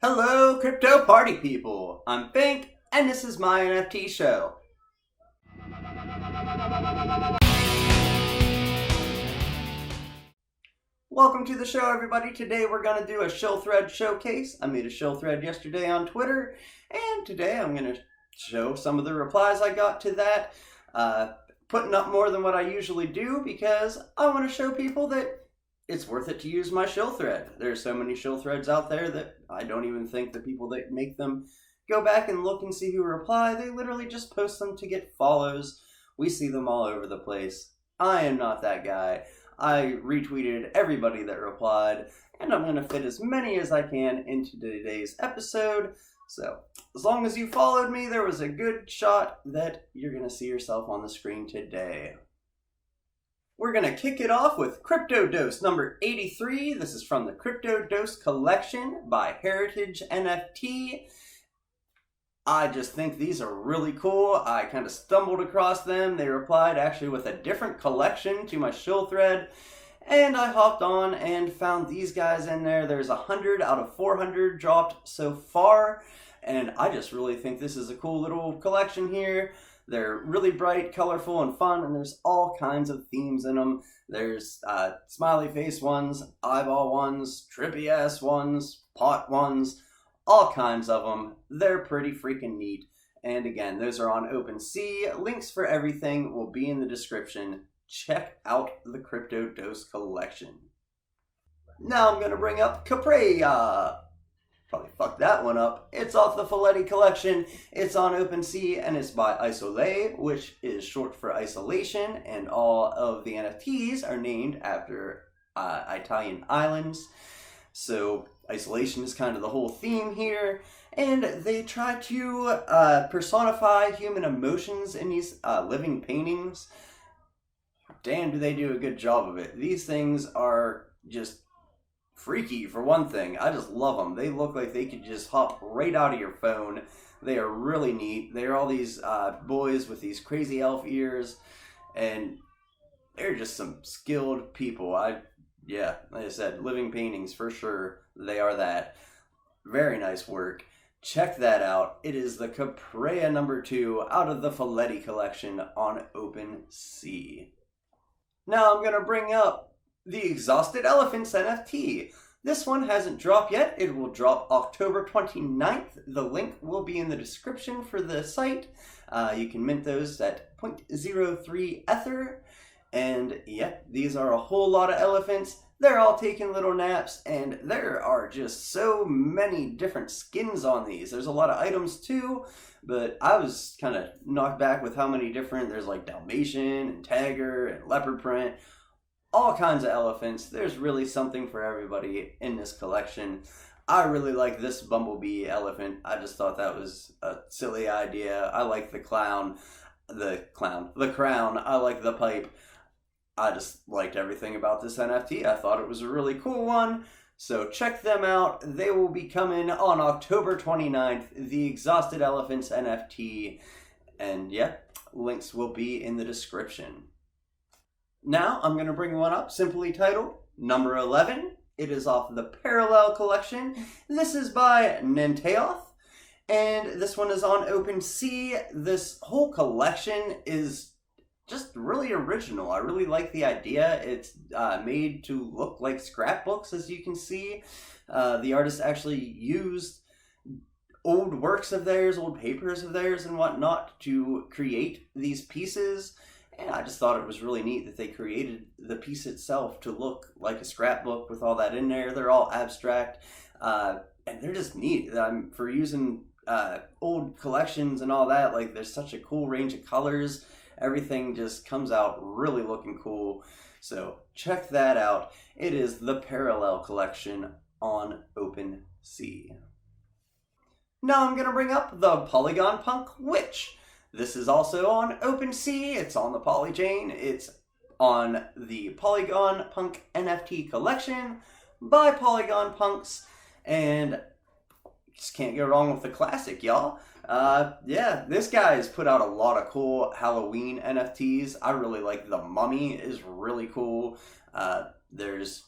Hello, crypto party people! I'm Fink, and this is my NFT show. Welcome to the show, everybody. Today we're going to do a Shill thread showcase. I made a Shill thread yesterday on Twitter, and today I'm going to show some of the replies I got to that. Putting up more than what I usually do because I want to show people that it's worth it to use my Shill thread. There's so many Shill threads out there that I don't even think the people that make them go back and look and see who reply. They literally just post them to get follows. We see them all over the place. I am not that guy. I retweeted everybody that replied, and I'm going to fit as many as I can into today's episode. So, as long as you followed me, there was a good shot that you're going to see yourself on the screen today. We're going to kick it off with Crypto Dose number 83. This is from the Crypto Dose collection by Heritage NFT. I just think these are really cool. I kind of stumbled across them. They replied actually with a different collection to my Shill thread. And I hopped on and found these guys in there. There's 100 out of 400 dropped so far. And I just really think this is a cool little collection here. They're really bright, colorful, and fun, and there's all kinds of themes in them. There's smiley face ones, eyeball ones, trippy ass ones, pot ones, all kinds of them. They're pretty freaking neat. And again, those are on OpenSea. Links for everything will be in the description. Check out the Crypto Dose collection. Now I'm going to bring up CAPRAIA. Probably fucked that one up. It's off the Folletti collection. It's on OpenSea and it's by Isolé, which is short for isolation, and all of the NFTs are named after Italian islands. So isolation is kind of the whole theme here, and they try to personify human emotions in these living paintings. Damn, do they do a good job of it. These things are just freaky, for one thing. I just love them. They look like they could just hop right out of your phone. They are really neat. They're all these boys with these crazy elf ears, and they're just some skilled people. Yeah, like I said, living paintings for sure. They are that. Very nice work. Check that out. It is the CAPRAIA number 2 out of the Folletti collection on OpenSea. Now I'm going to bring up the Exhausted Elephants NFT. This one hasn't dropped yet. It will drop October 29th. The link will be in the description for the site. You can mint those at 0.03 Ether. And yeah, these are a whole lot of elephants. They're all taking little naps, and there are just so many different skins on these. There's a lot of items too, but I was kind of knocked back with how many different. There's like Dalmatian and Tiger and leopard print. All kinds of elephants. There's really something for everybody in this collection. I really like this bumblebee elephant. I just thought that was a silly idea. I like the crown. I like the pipe. I just liked everything about this NFT. I thought it was a really cool one. So check them out. They will be coming on October 29th. The Exhausted Elephants NFT. And yeah, links will be in the description. Now, I'm going to bring one up, simply titled Number 11. It is off the Parallel collection. This is by Nenteoth, and this one is on OpenSea. This whole collection is just really original. I really like the idea. It's made to look like scrapbooks, as you can see. The artist actually used old works of theirs, old papers of theirs and whatnot to create these pieces. And I just thought it was really neat that they created the piece itself to look like a scrapbook with all that in there. They're all abstract, and they're just neat. For using old collections and all that, like there's such a cool range of colors. Everything just comes out really looking cool. So check that out. It is the Parallel collection on OpenSea. Now I'm going to bring up the Polygon Punk Witch. This is also on OpenSea. It's on the Polychain. It's on the Polygon Punk NFT collection by Polygon Punks. And just can't go wrong with the classic, y'all. Yeah, this guy has put out a lot of cool Halloween NFTs. I really like the Mummy is really cool. There's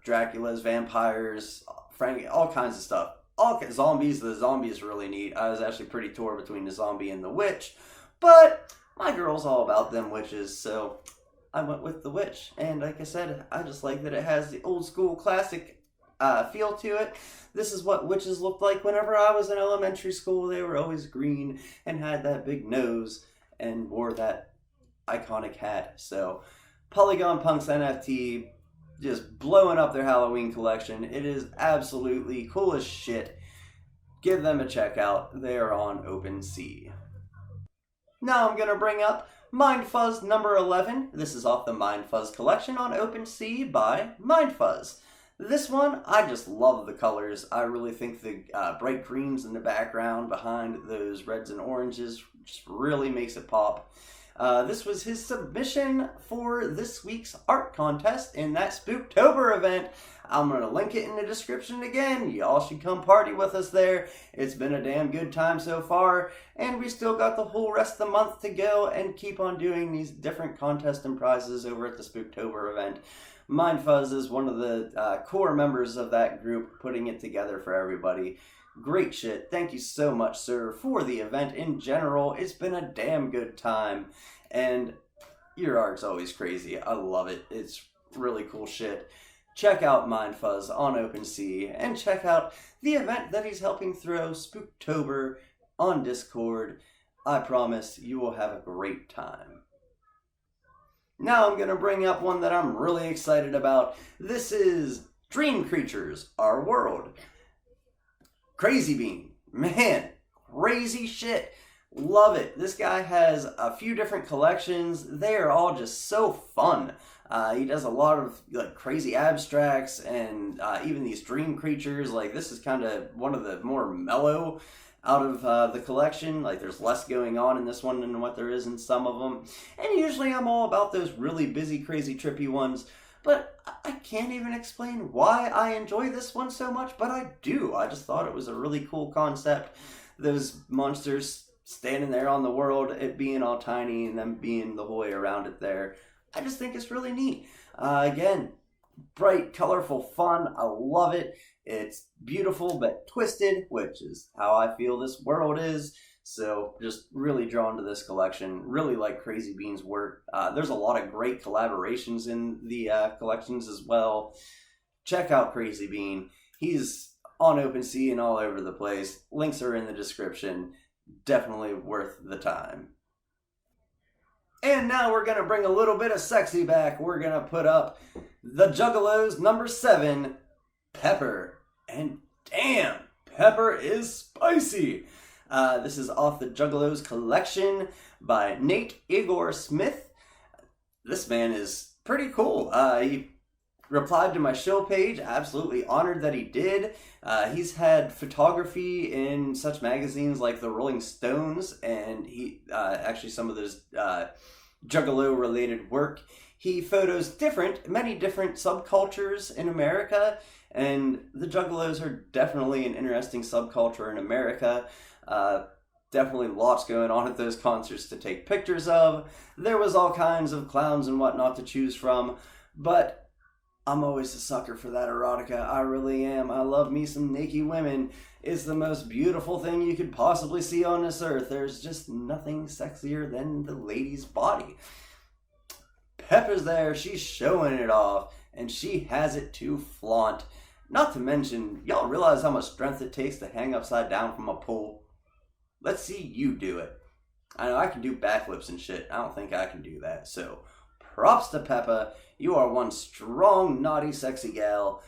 Dracula's, vampires, Frank, all kinds of stuff. Okay, zombies. The zombie is really neat. I was actually pretty torn between the zombie and the witch, but my girl's all about them witches, so I went with the witch. And like I said, I just like that it has the old school classic feel to it. This is what witches looked like whenever I was in elementary school. They were always green and had that big nose and wore that iconic hat. So Polygon Punks NFT just blowing up their Halloween collection. It is absolutely cool as shit. Give them a check out. They are on OpenSea. Now I'm going to bring up MindFuzz number 11. This is off the MindFuzz collection on OpenSea by MindFuzz. This one, I just love the colors. I really think the bright greens in the background behind those reds and oranges just really makes it pop. This was his submission for this week's art contest in that Spooktober event. I'm going to link it in the description again. Y'all should come party with us there. It's been a damn good time so far, and we still got the whole rest of the month to go and keep on doing these different contests and prizes over at the Spooktober event. MindFuzz is one of the core members of that group, putting it together for everybody. Great shit. Thank you so much, sir, for the event in general. It's been a damn good time, and your art's always crazy. I love it. It's really cool shit. Check out MindFuzz on OpenSea, and check out the event that he's helping throw, Spooktober, on Discord. I promise you will have a great time. Now I'm going to bring up one that I'm really excited about. This is Dream Creatures, Our World. Crazy Bean. Man, crazy shit. Love it. This guy has a few different collections. They are all just so fun. He does a lot of like crazy abstracts and even these dream creatures. Like this is kind of one of the more mellow out of the collection. Like there's less going on in this one than what there is in some of them. And usually I'm all about those really busy, crazy, trippy ones. But I can't even explain why I enjoy this one so much, but I do. I just thought it was a really cool concept. Those monsters standing there on the world, it being all tiny and them being the whole way around it there. I just think it's really neat. Again, bright, colorful fun. I love it. It's beautiful but twisted, which is how I feel this world is. So just really drawn to this collection. Really like Crazy Bean's work. There's a lot of great collaborations in the collections as well. Check out Crazy Bean. He's on OpenSea and all over the place. Links are in the description. Definitely worth the time. And now we're going to bring a little bit of sexy back. We're going to put up the Juggalos number 7, Pepper. And damn, Pepper is spicy. This is off the Juggalos collection by Nate Igor Smith. This man is pretty cool. He replied to my Shill page. Absolutely honored that he did. He's had photography in such magazines like the Rolling Stones, and he actually some of those Juggalo related work. He photos many different subcultures in America, and the Juggalos are definitely an interesting subculture in America. Definitely lots going on at those concerts to take pictures of. There was all kinds of clowns and whatnot to choose from, but I'm always a sucker for that erotica. I really am. I love me some naked women. It's the most beautiful thing you could possibly see on this earth. There's just nothing sexier than the lady's body. Pepper's there. She's showing it off, and she has it to flaunt. Not to mention, y'all realize how much strength it takes to hang upside down from a pole? Let's see you do it. I know I can do backflips and shit. I don't think I can do that. So, props to Peppa. You are one strong, naughty, sexy gal.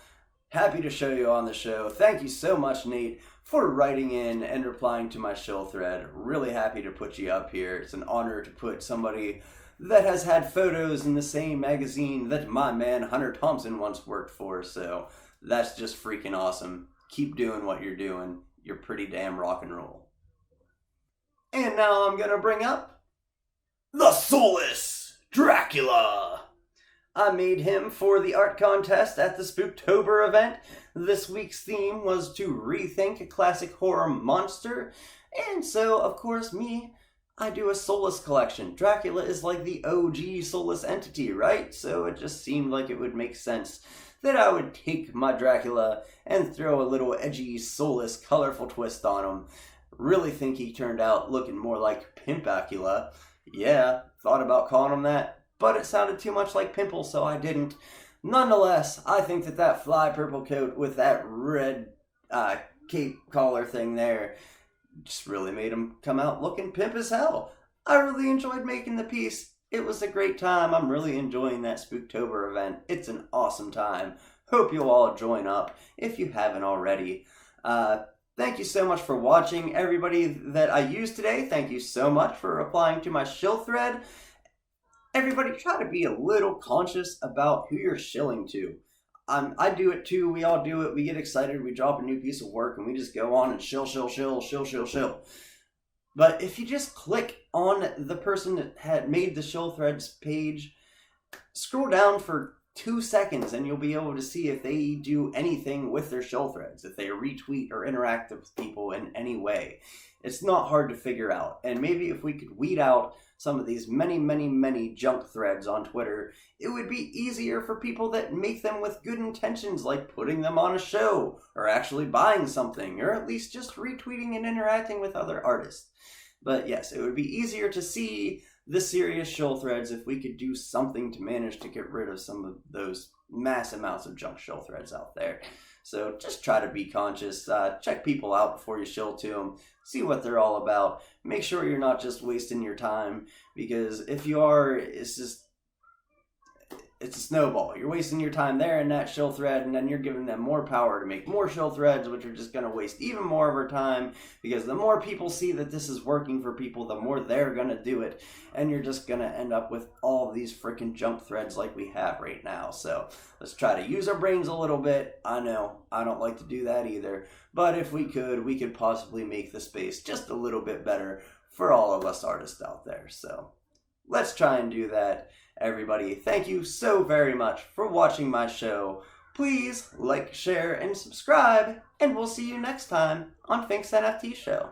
Happy to show you on the show. Thank you so much, Nate, for writing in and replying to my Shill thread. Really happy to put you up here. It's an honor to put somebody that has had photos in the same magazine that my man Hunter Thompson once worked for. So, that's just freaking awesome. Keep doing what you're doing. You're pretty damn rock and roll. And now I'm going to bring up the Soulless Dracula. I made him for the art contest at the Spooktober event. This week's theme was to rethink a classic horror monster. And so, of course, I do a soulless collection. Dracula is like the OG soulless entity, right? So it just seemed like it would make sense that I would take my Dracula and throw a little edgy, soulless, colorful twist on him. Really think he turned out looking more like Pimpacula. Yeah, thought about calling him that, but it sounded too much like Pimple, so I didn't. Nonetheless, I think that that fly purple coat with that red cape collar thing there just really made him come out looking pimp as hell. I really enjoyed making the piece. It was a great time. I'm really enjoying that Spooktober event. It's an awesome time. Hope you'll all join up if you haven't already. Thank you so much for watching. Everybody that I used today, thank you so much for replying to my shill thread. Everybody, try to be a little conscious about who you're shilling to. I do it too. We all do it. We get excited. We drop a new piece of work and we just go on and shill. But if you just click on the person that had made the shill threads page, scroll down for 2 seconds and you'll be able to see if they do anything with their shill threads, if they retweet or interact with people in any way. It's not hard to figure out. And maybe if we could weed out some of these many junk threads on Twitter, it would be easier for people that make them with good intentions, like putting them on a show, or actually buying something, or at least just retweeting and interacting with other artists. But yes, it would be easier to see the serious shill threads if we could do something to manage to get rid of some of those mass amounts of junk shill threads out there. So just try to be conscious, check people out before you shill to them, see what they're all about, make sure you're not just wasting your time, because if you are, it's a snowball. You're wasting your time there in that shill thread, and then you're giving them more power to make more shill threads, which are just going to waste even more of our time, because the more people see that this is working for people, the more they're going to do it, and you're just going to end up with all these freaking junk threads like we have right now. So let's try to use our brains a little bit. I know, I don't like to do that either, but if we could possibly make the space just a little bit better for all of us artists out there. So let's try and do that. Everybody, thank you so very much for watching my show. Please like, share, and subscribe, and we'll see you next time on Fink's NFT Show.